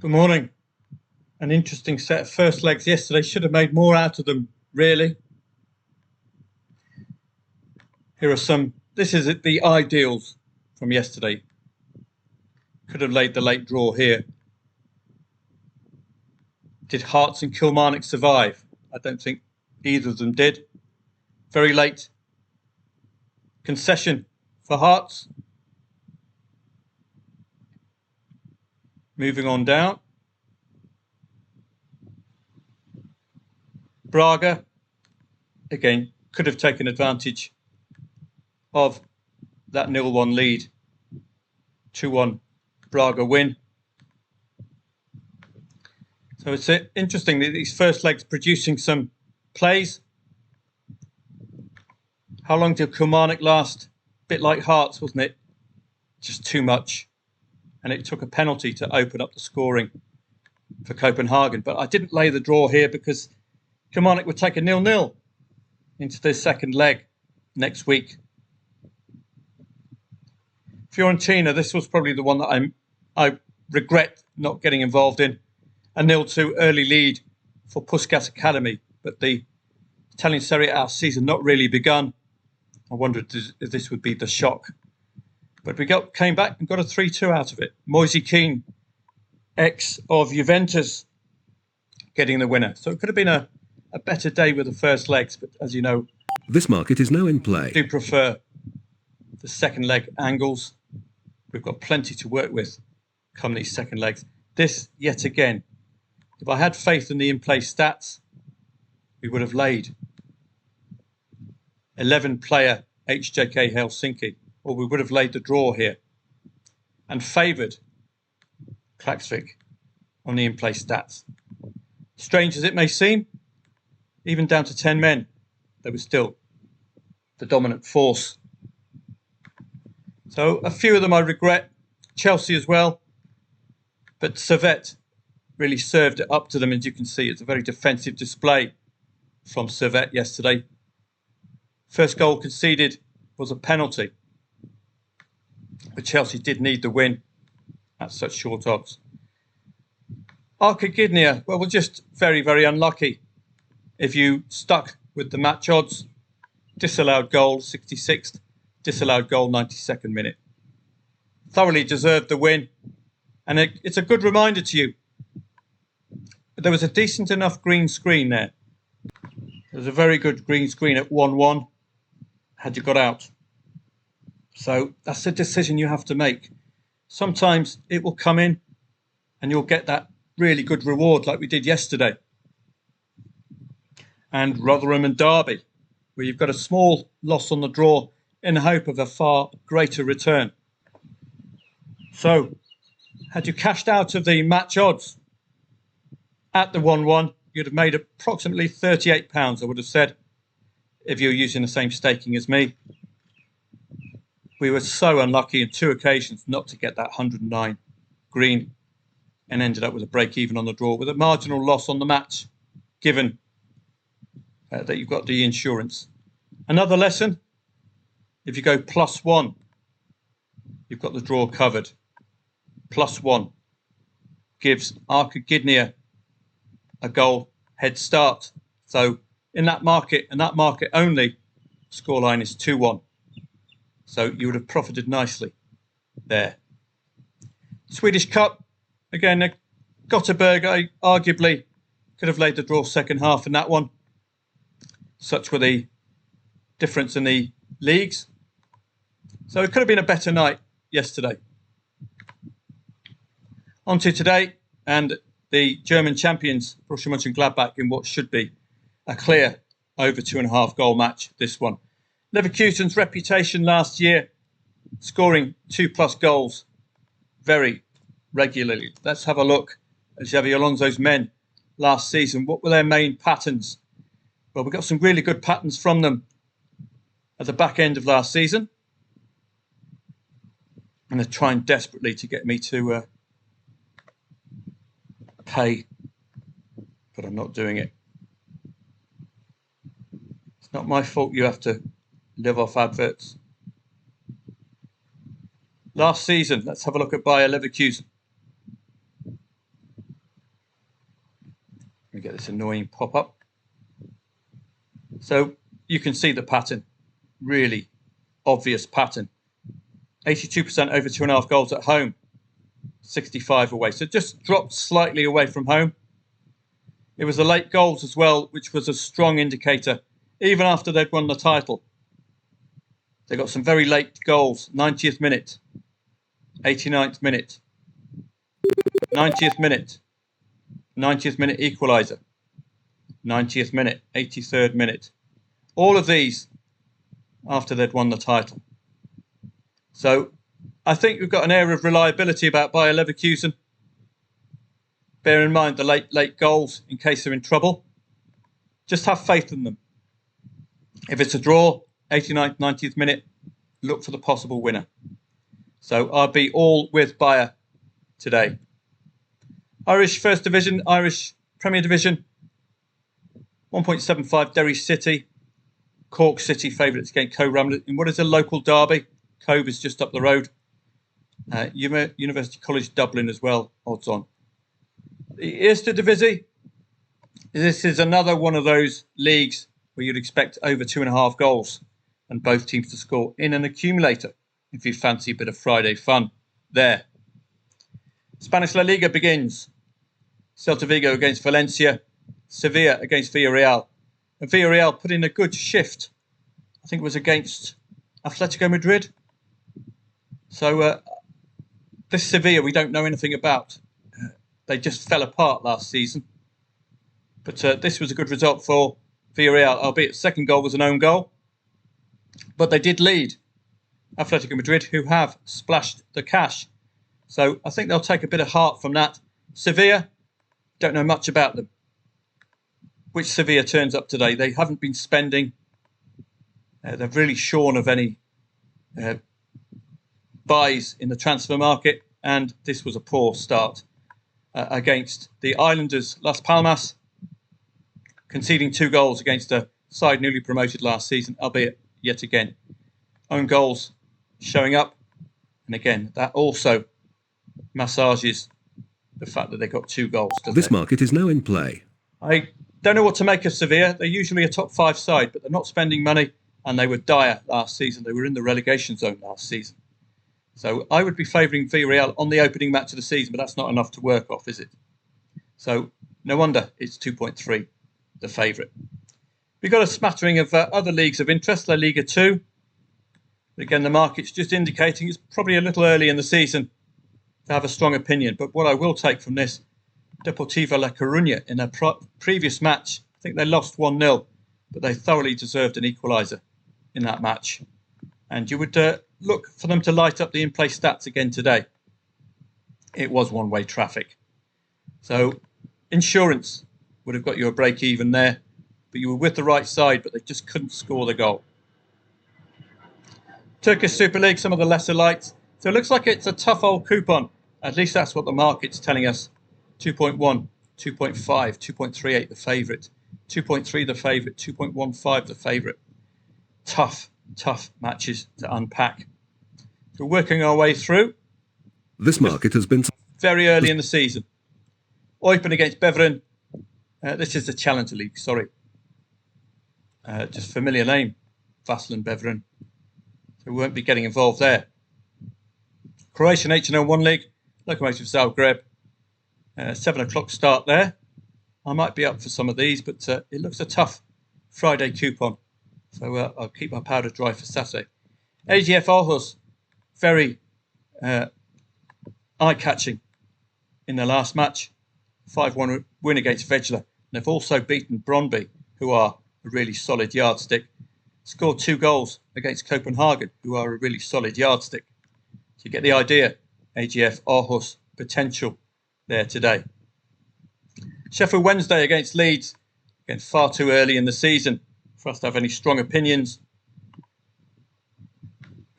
Good morning. An interesting set of first legs yesterday. Should have made more out of them, really. Here are some. This is the ideals from yesterday. Could have laid the late draw here. Did Hearts and Kilmarnock survive? I don't think either of them did. Very late concession for Hearts. Moving on down. Braga, again, could have taken advantage of that 0-1 lead. 2-1 Braga win. So it's interesting that these first legs producing some plays. How long did Kilmarnock last? A bit like Hearts, wasn't it? Just too much. And it took a penalty to open up the scoring for Copenhagen. But I didn't lay the draw here because Kilmarnock would take a 0-0 into their second leg next week. Fiorentina, this was probably the one that I regret not getting involved in. A 0-2 early lead for Puskás Academy, but the Italian Serie A season not really begun. I wondered if this would be the shock. But we came back and got a 3-2 out of it. Moise Kean, ex of Juventus, getting the winner. So it could have been a better day with the first legs, but as you know, this market is now in play. I do prefer the second leg angles. We've got plenty to work with come these second legs. This, yet again, if I had faith in the in-play stats, we would have laid 11-player HJK Helsinki, or we would have laid the draw here and favoured Klaksvik on the in-play stats. Strange as it may seem, even down to 10 men, they were still the dominant force. So a few of them I regret, Chelsea as well, but Servette really served it up to them. As you can see, it's a very defensive display from Servette yesterday. First goal conceded was a penalty, but Chelsea did need the win at such short odds. Arka Gdynia, well, we're just very, very unlucky. If you stuck with the match odds, disallowed goal 66th, disallowed goal 92nd minute. Thoroughly deserved the win. And it's a good reminder to you. There was a decent enough green screen there. There was a very good green screen at 1-1 had you got out. So that's a decision you have to make. Sometimes it will come in and you'll get that really good reward like we did yesterday. And Rotherham and Derby, where you've got a small loss on the draw in the hope of a far greater return. So, had you cashed out of the match odds at the 1-1, you'd have made approximately £38, I would have said, if you were using the same staking as me. We were so unlucky on two occasions not to get that 109 green and ended up with a break even on the draw with a marginal loss on the match, given that you've got the insurance. Another lesson, if you go +1, you've got the draw covered. +1 gives Arka Gdynia a goal head start. So in that market, and that market only, scoreline is 2-1. So you would have profited nicely there. Swedish Cup, again, Gothenburg arguably could have laid the draw second half in that one. Such were the difference in the leagues. So it could have been a better night yesterday. On to today and the German champions, Borussia Mönchengladbach, in what should be a clear over 2.5 goal match, this one. Leverkusen's reputation last year, scoring 2+ goals very regularly. Let's have a look at Xabi Alonso's men last season. What were their main patterns? Well, we got some really good patterns from them at the back end of last season. And they're trying desperately to get me to pay, but I'm not doing it. It's not my fault you have to live off adverts. Last season, let's have a look at Bayer Leverkusen. me get this annoying pop-up. So you can see the pattern, really obvious pattern. 82% over 2.5 goals at home, 65 away. So just dropped slightly away from home. It was the late goals as well, which was a strong indicator, even after they'd won the title. They got some very late goals, 90th minute, 89th minute, 90th minute, 90th minute equaliser, 90th minute, 83rd minute. All of these after they'd won the title. So I think we've got an air of reliability about Bayer Leverkusen. Bear in mind the late goals in case they're in trouble. Just have faith in them. If it's a draw, 89th, 90th minute, look for the possible winner. So I'll be all with Bayer today. Irish First Division, Irish Premier Division, 1.75 Derry City, Cork City favourites against Cove Ramblers in what is a local derby. Cove is just up the road. University College Dublin as well, odds on. The Eerste Divisie, this is another one of those leagues where you'd expect over 2.5 goals and both teams to score in an accumulator if you fancy a bit of Friday fun there. Spanish La Liga begins. Celta Vigo against Valencia, Sevilla against Villarreal. And Villarreal put in a good shift. I think it was against Atletico Madrid. So this Sevilla we don't know anything about. They just fell apart last season. But this was a good result for Villarreal, albeit the second goal was an own goal. But they did lead Atletico Madrid, who have splashed the cash. So I think they'll take a bit of heart from that. Sevilla, don't know much about them. Which Sevilla turns up today? They haven't been spending. They've really shorn of any buys in the transfer market. And this was a poor start against the Islanders Las Palmas, conceding 2 goals against a side newly promoted last season, albeit yet again. Own goals showing up. And again, that also massages the fact that they got 2 goals. This market is now in play. I don't know what to make of Sevilla. They're usually a top 5 side, but they're not spending money, and they were dire last season. They were in the relegation zone last season. So I would be favouring Villarreal on the opening match of the season, but that's not enough to work off, is it? So no wonder it's 2.3, the favourite. We've got a smattering of other leagues of interest, La Liga 2. But again, the market's just indicating it's probably a little early in the season to have a strong opinion. But what I will take from this, Deportivo La Coruña in a previous match, I think they lost 1-0, but they thoroughly deserved an equaliser in that match. And you would look for them to light up the in-play stats again today. It was one-way traffic. So insurance would have got you a break even there, but you were with the right side, but they just couldn't score the goal. Turkish Super League, some of the lesser lights. So it looks like it's a tough old coupon. At least that's what the market's telling us. 2.1, 2.5, 2.38 the favourite, 2.3 the favourite, 2.15 the favourite. Tough matches to unpack. So we're working our way through. This market has been very early in the season. Eupen against Beveren. This is the Challenger League, sorry. Just familiar name, Vassel and Beveren. So we won't be getting involved there. Croatian HNL1 League, Lokomotiv Zagreb. 7 o'clock start there. I might be up for some of these, but it looks a tough Friday coupon. So I'll keep my powder dry for Saturday. AGF Aarhus, very eye-catching in the last match. 5-1 win against Vejle. They've also beaten Brøndby, who are a really solid yardstick. Scored 2 goals against Copenhagen, who are a really solid yardstick. So you get the idea. AGF Aarhus potential there today. Sheffield Wednesday against Leeds. Again, far too early in the season for us to have any strong opinions.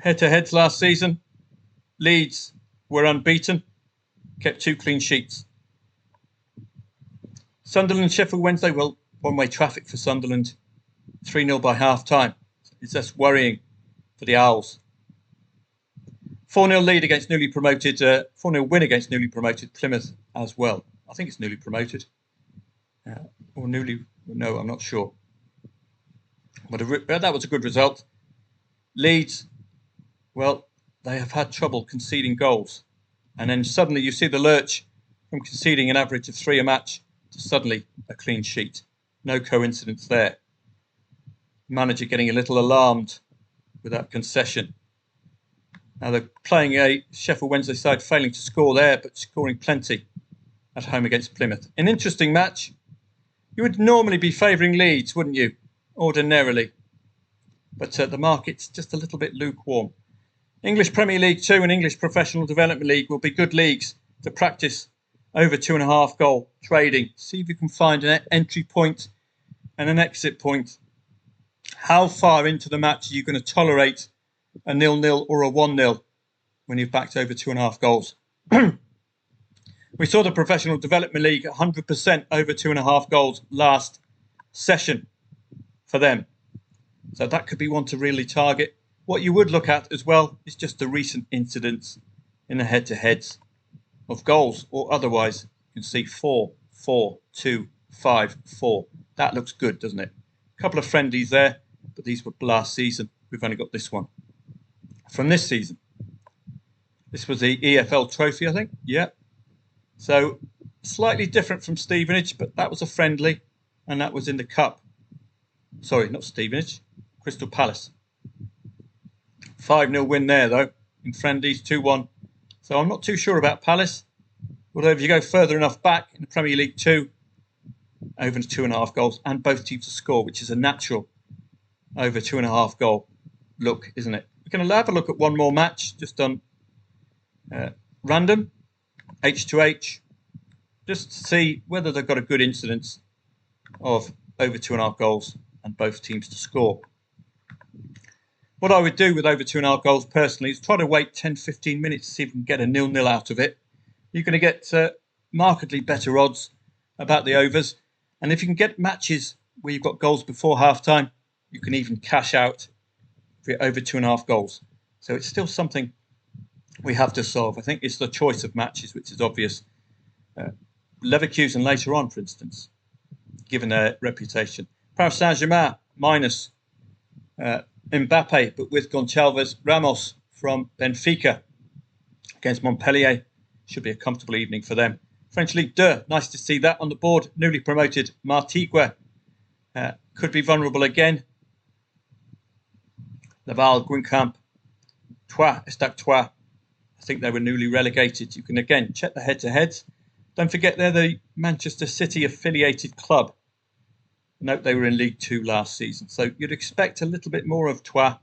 Head-to-heads last season, Leeds were unbeaten, kept 2 clean sheets. Sunderland, Sheffield Wednesday, well, one-way traffic for Sunderland. 3-0 by half-time. It's less worrying for the Owls. 4-0 lead against newly promoted, 4-0 win against newly promoted Plymouth as well. I think it's newly promoted. or newly, no, I'm not sure. But that was a good result. Leeds, well, they have had trouble conceding goals. And then suddenly you see the lurch from conceding an average of 3 a match to suddenly a clean sheet. No coincidence there. Manager getting a little alarmed with that concession. Now they're playing a Sheffield Wednesday side failing to score there, but scoring plenty at home against Plymouth. An interesting match. You would normally be favouring Leeds, wouldn't you? Ordinarily. But the market's just a little bit lukewarm. English Premier League 2 and English Professional Development League will be good leagues to practice over 2.5 goal trading. See if you can find an entry point and an exit point. How far into the match are you going to tolerate a 0-0 or a 1-0 when you've backed over 2.5 goals? We saw the Professional Development League 100% over 2.5 goals last session for them. So that could be one to really target. What you would look at as well is just the recent incidents in the head-to-heads of goals, or otherwise you can see 4, 4, 2, 5, 4. That looks good, doesn't it? A couple of friendlies there, but these were last season. We've only got this one from this season. This was the EFL Trophy, I think. Yeah. So slightly different from Stevenage, but that was a friendly, and that was in the Cup. Sorry, not Stevenage, Crystal Palace. 5-0 win there, though, in friendlies, 2-1. So I'm not too sure about Palace. Although if you go further enough back in the Premier League 2, over 2.5 goals, and both teams to score, which is a natural over 2.5 goal look, isn't it? We're going to have a look at one more match, just on random, H2H, just to see whether they've got a good incidence of over 2.5 goals and both teams to score. What I would do with over 2.5 goals personally is try to wait 10-15 minutes to see if we can get a 0-0 out of it. You're going to get markedly better odds about the overs. And if you can get matches where you've got goals before half-time, you can even cash out for over 2.5 goals. So it's still something we have to solve. I think it's the choice of matches, which is obvious. Leverkusen later on, for instance, given their reputation. Paris Saint-Germain minus Mbappe, but with Gonçalves Ramos from Benfica against Montpellier. Should be a comfortable evening for them. French Ligue 2, nice to see that on the board. Newly promoted Martigues could be vulnerable again. Laval, Guingamp, Troyes, Estac Troyes. I think they were newly relegated. You can again check the head-to-heads. Don't forget they're the Manchester City affiliated club. Note they were in League 2 last season. So you'd expect a little bit more of Troyes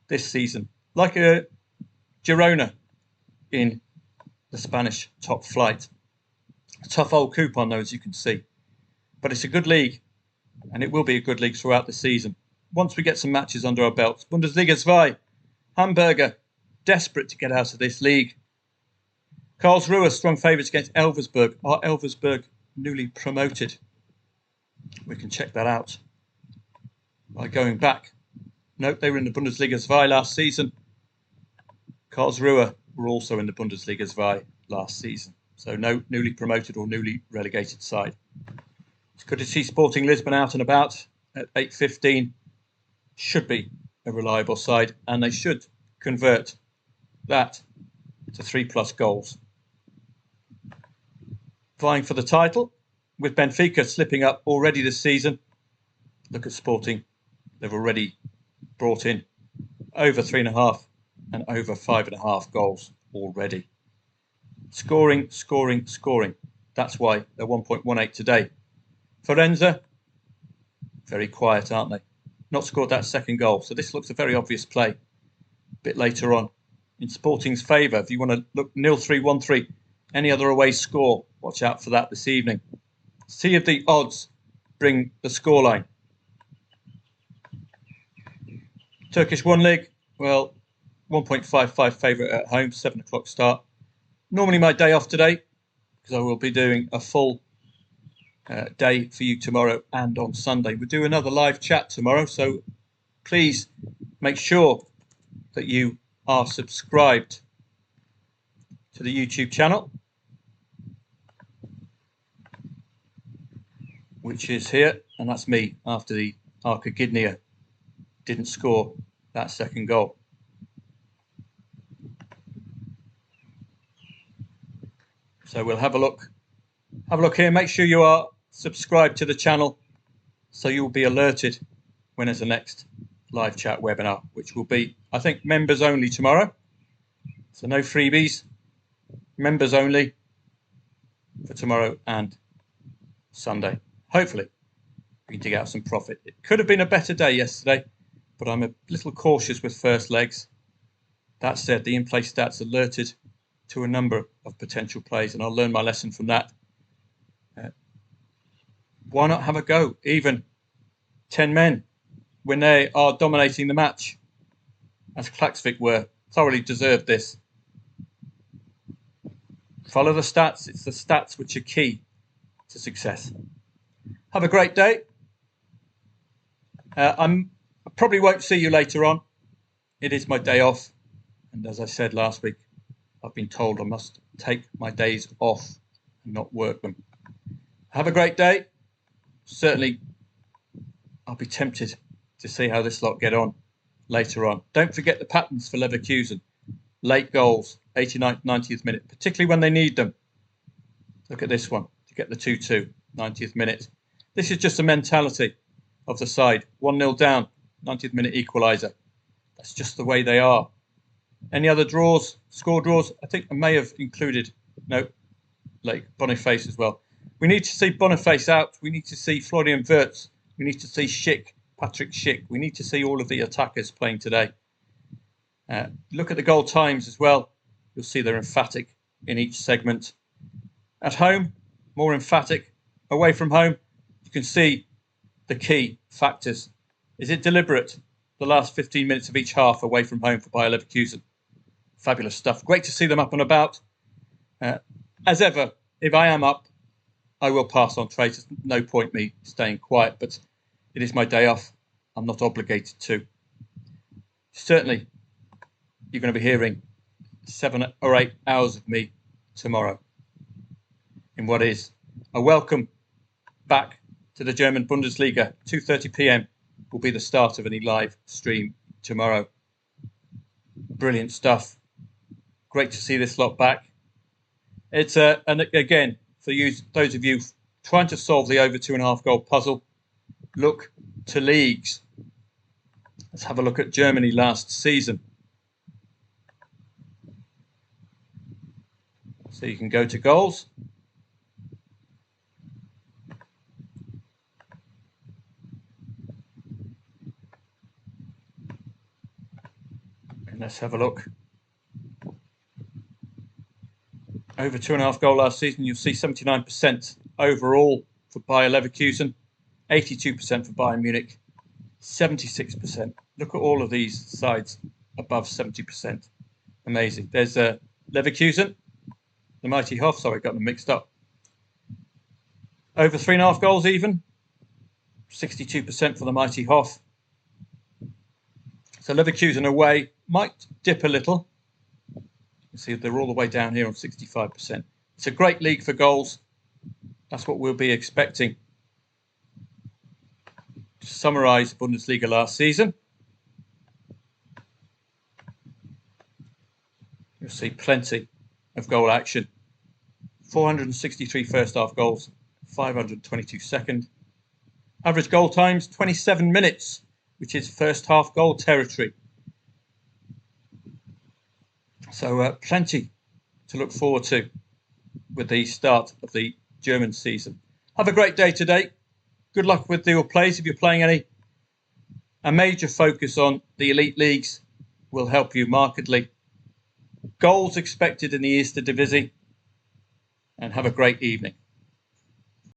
this season. Like a Girona in the Spanish top flight. A tough old coupon though, as you can see. But it's a good league. And it will be a good league throughout the season. Once we get some matches under our belts. Bundesliga 2. Hamburger, desperate to get out of this league. Karlsruhe, strong favourites against Elversberg. Are Elversberg newly promoted? We can check that out by going back. Note they were in the Bundesliga 2 last season. Karlsruhe were also in the Bundesliga 2 last season. So no newly promoted or newly relegated side. It's good to see Sporting Lisbon out and about at 8:15. Should be a reliable side, and they should convert that to 3+ goals. Vying for the title, with Benfica slipping up already this season. Look at Sporting. They've already brought in over 3.5 and over 5.5 goals already. Scoring. That's why they're 1.18 today. Forenza, very quiet, aren't they? Not scored that second goal. So this looks a very obvious play a bit later on. In Sporting's favour, if you want to look 0-3, 1-3, any other away score, watch out for that this evening. See if the odds bring the scoreline. Turkish 1 League, well, 1.55 favourite at home, 7 o'clock start. Normally my day off today, because I will be doing a full day for you tomorrow and on Sunday. We'll do another live chat tomorrow, so please make sure that you are subscribed to the YouTube channel. which is here, and that's me after the Arca Gdynia didn't score that second goal. So we'll have a look. Have a look here. Make sure you are subscribed to the channel so you will be alerted when there's the next live chat webinar, which will be, I think, members only tomorrow. So no freebies, members only for tomorrow and Sunday. Hopefully we can dig out some profit. It could have been a better day yesterday, but I'm a little cautious with first legs. That said, the in-play stats alerted to a number of potential plays, and I'll learn my lesson from that. Why not have a go? Even 10 men, when they are dominating the match, as Klaksvik were, thoroughly deserved this. Follow the stats. It's the stats which are key to success. Have a great day. I probably won't see you later on. It is my day off. And as I said last week, I've been told I must take my days off and not work them. Have a great day. Certainly, I'll be tempted to see how this lot get on later on. Don't forget the patterns for Leverkusen. Late goals, 89th, 90th minute, particularly when they need them. Look at this one to get the 2-2, 90th minute. This is just the mentality of the side. 1-0 down, 90th minute equaliser. That's just the way they are. Any other draws, score draws? I think I may have included, no, like Boniface as well. We need to see Boniface out. We need to see Florian Wirtz. We need to see Schick, Patrick Schick. We need to see all of the attackers playing today. Look at the goal times as well. You'll see they're emphatic in each segment. At home, more emphatic. Away from home, you can see the key factors. Is it deliberate? The last 15 minutes of each half away from home for Bayer Leverkusen. Fabulous stuff. Great to see them up and about. As ever, if I am up, I will pass on trades. There's no point me staying quiet, but it is my day off. I'm not obligated to. Certainly, you're going to be hearing 7 or 8 hours of me tomorrow in what is a welcome back to the German Bundesliga. 2:30 p.m. will be the start of any live stream tomorrow. Brilliant stuff. Great to see this lot back. It's and again, for you, those of you trying to solve the over 2.5 goal puzzle, look to leagues. Let's have a look at Germany last season. So you can go to goals. And let's have a look. Over 2.5 goal last season, you'll see 79% overall for Bayer Leverkusen, 82% for Bayern Munich, 76%. Look at all of these sides above 70%. Amazing. There's Leverkusen, the mighty Hoff. Sorry, got them mixed up. Over 3.5 goals even, 62% for the mighty Hoff. So Leverkusen away might dip a little. You see they're all the way down here on 65%. It's a great league for goals. That's what we'll be expecting. To summarise Bundesliga last season, you'll see plenty of goal action. 463 first half goals, 522 second. Average goal times, 27 minutes, which is first half goal territory. So plenty to look forward to with the start of the German season. Have a great day today. Good luck with your plays if you're playing any. A major focus on the elite leagues will help you markedly. Goals expected in the Eerste Divisie. And have a great evening.